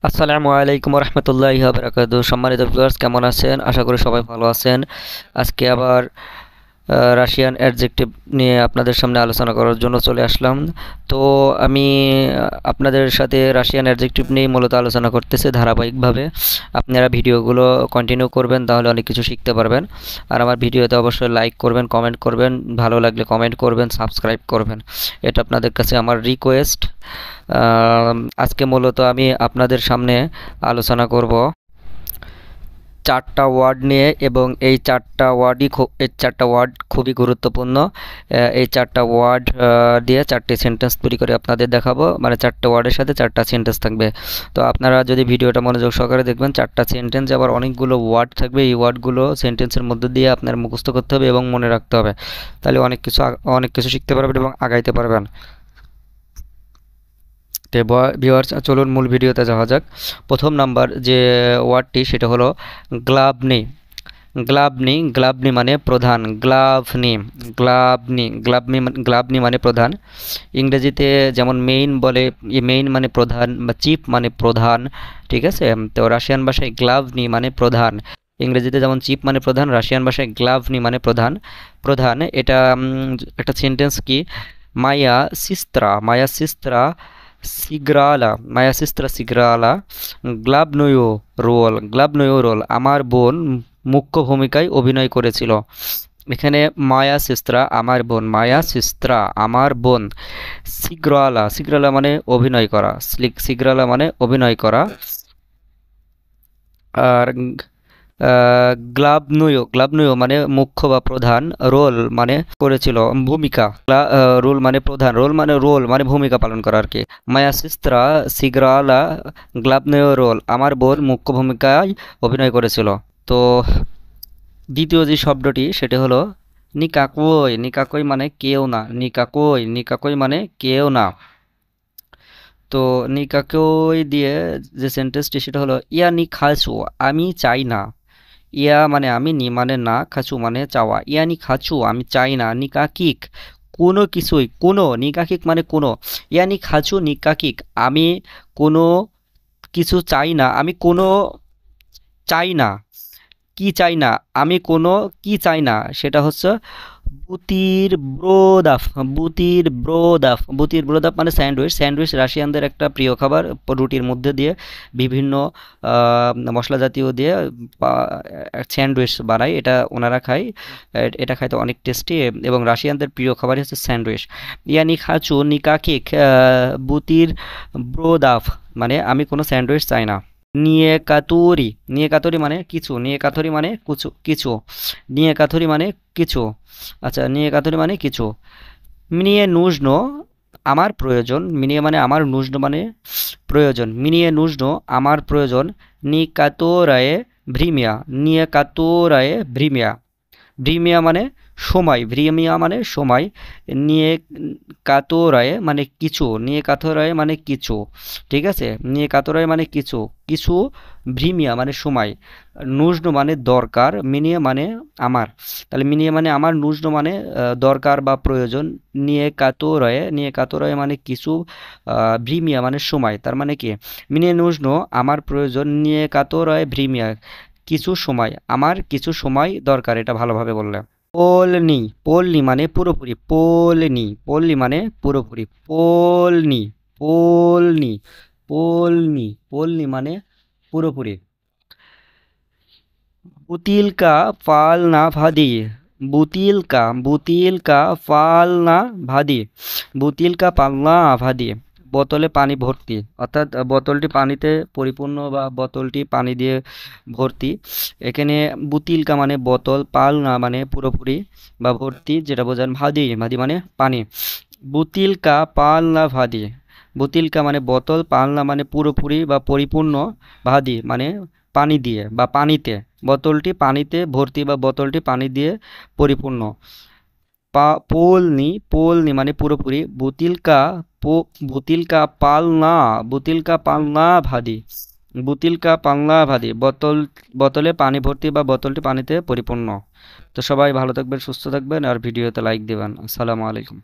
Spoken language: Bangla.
আসসালামু আলাইকুম রহমতুল্লাহি ওয়া বারাকাতুহু। সম্মানিত ভিউয়ার্স, কেমন আছেন? আশা করি সবাই ভালো আছেন। আজকে আবার রাশিয়ান অ্যাডজেক্টিভ নিয়ে আপনাদের সামনে আলোচনা করার জন্য চলে আসলাম। তো আমি আপনাদের সাথে রাশিয়ান অ্যাডজেক্টিভ নিয়ে মূলত আলোচনা করতেছি ধারাবাহিকভাবে। আপনারা ভিডিওগুলো কন্টিনিউ করবেন, তাহলে অনেক কিছু শিখতে পারবেন। আর আমার ভিডিওতে অবশ্যই লাইক করবেন, কমেন্ট করবেন, ভালো লাগলে কমেন্ট করবেন, সাবস্ক্রাইব করবেন। এটা আপনাদের কাছে আমার রিকোয়েস্ট। আজকে মূলত আমি আপনাদের সামনে আলোচনা করব চারটা ওয়ার্ড নিয়ে, এবং এই চারটা ওয়ার্ড খুবই গুরুত্বপূর্ণ। এই চারটা ওয়ার্ড দিয়ে চারটি সেন্টেন্স তৈরি করে আপনাদের দেখাবো, মানে চারটা ওয়ার্ডের সাথে চারটা সেন্টেন্স থাকবে। তো আপনারা যদি ভিডিওটা মনোযোগ সহকারে দেখবেন, চারটা সেন্টেন্স আবার অনেকগুলো ওয়ার্ড থাকবে। এই ওয়ার্ডগুলো সেন্টেন্সের মধ্যে দিয়ে আপনার মুখস্থ করতে হবে এবং মনে রাখতে হবে, তাহলে অনেক কিছু শিখতে পারবেন এবং আগাইতে পারবেন। তো ভিউয়ার্স, চলুন মূল ভিডিওতে যাওয়া যাক। প্রথম নাম্বার যে ওয়ার্ডটি, সেটা হলো গ্লাভনি। গ্লাভনি মানে প্রধান। গ্লাভনি মানে প্রধান। ইংরেজিতে যেমন মেইন বলে, মেইন মানে প্রধান, বা চিফ মানে প্রধান, ঠিক আছে? তো রাশিয়ান ভাষায় গ্লাভনি মানে প্রধান। ইংরেজিতে যেমন চিফ মানে প্রধান, রাশিয়ান ভাষায় গ্লাভনি মানে প্রধান। এটা একটা সেন্টেন্স কি, মায়া সিস্ত্রা সিগ্রালা গ্লাবনয়ো রোল, আমার বোন মুখ্য ভূমিকায় অভিনয় করেছিল। এখানে মায়া সিস্ত্রা আমার বোন, সিগ্রালা মানে অভিনয় করা, সিগ্রালা মানে অভিনয় করা। আর গ্লাবনুয়ো মানে মুখ্য বা প্রধান, রোল মানে করেছিল, ভূমিকা। রোল মানে ভূমিকা পালন করা আর কি। মায়া সিস্ত্রা সিগ্রালা গ্লাবনুয়ো রোল, আমার বোন মুখ্য ভূমিকায় অভিনয় করেছিল। তো দ্বিতীয় যে শব্দটি, সেটা হলো নিকাকই মানে কেউ না। নিকাকই মানে কেউ না। তো নিকাকই দিয়ে যে সেন্টেন্সটি, সেটা হলো ইয়া নি খাচু, আমি চাই না। ইয়া মানে আমি, নি মানে না, খাচু মানে চাওয়া। ইয়া নি খাচু, আমি চাই না। নিকাকিক কোনো কিছুই, কোনো, নিকাকিক মানে কোনো। ইয়া নি খাচু নিকাকিক, আমি কোনো কিছু চাই না, আমি কোনো চাই না। কি চাই না, আমি কোনো কি চাই না, সেটা হচ্ছে বুতির ব্রোদাফ মানে স্যান্ডউইচ রাশিয়ানদের একটা প্রিয় খাবার। রুটির মধ্যে দিয়ে বিভিন্ন মশলা জাতীয় দিয়ে স্যান্ডউইচ বানায়, এটা ওনারা খায়। এটা খাইতে অনেক টেস্টি, এবং রাশিয়ানদের প্রিয় খাবার হচ্ছে স্যান্ডউইচ। ইয়ানি খাচু নিকাকিক বুতির ব্রোদাফ মানে আমি কোনো স্যান্ডউইচ চাই না। নিয়ে কাতরি মানে কিছু, আচ্ছা, নিয়ে কাতরি মানে কিছু। মিনিয়ে নুজনো আমার প্রয়োজন, মিনিয়ে মানে আমার, নুজনো মানে প্রয়োজন। মিনিয়ে নুজনো আমার প্রয়োজন। নিয়ে কাতোরায়ে ভ্রিমিয়া, ভ্রিমিয়া মানে সময়। নিয়ে কাতোরায়ে মানে কিছু, ঠিক আছে? নিয়ে কাতোরায়ে মানে কিছু, কিছু। ভ্রিমিয়া মানে সময়। নুজনো মানে দরকার, মিনিয়ে মানে আমার। তাহলে মিনিয়ে মানে আমার, নুজনো মানে দরকার বা প্রয়োজন। নিয়ে কাতোরায়ে মানে কিছু, ভ্রিমিয়া মানে সময়। তার মানে কি, মিনিয়ে নুজনো আমার প্রয়োজন, নিয়ে কাতোরায়ে ভ্রিমিয়া কিছু সময়, আমার কিছু সময় দরকার, এটা ভালোভাবে বললে। পোলনি মানে পুরোপুরি, পোলনি মানে পুরোপুরি। পোলনি পোলনি মানে পুরোপুরি। বুতিলকা ফালনা ভাদি, বুতিলকা ফালনা ভাদি, বুতিলকা পালনা ভাদি, বোতলে পানি ভর্তি, অর্থাৎ বোতলটি পানিতে পরিপূর্ণ বা বোতলটি পানি দিয়ে ভর্তি। এখানে বুতিলকা মানে বোতল, পালনা মানে পুরোপুরি বা ভর্তি, যেটা বোঝান। ভাদি মানে পানি। বুতিলকা পালনা ভাদি, বুতিলকা মানে বোতল, পালনা মানে পুরোপুরি বা পরিপূর্ণ, ভাদি মানে পানি দিয়ে বা পানিতে, বোতলটি পানিতে ভর্তি বা বোতলটি পানি দিয়ে পরিপূর্ণ। পোলনি মানে পুরোপুরি। বুতিলকা পালনা ভাদি, বোতলে পানি ভর্তি বা বোতলটি পানিতে পরিপূর্ণ। তো সবাই ভালো থাকবেন, সুস্থ থাকবেন, আর ভিডিওতে লাইক দিবেন। আসসালামু আলাইকুম।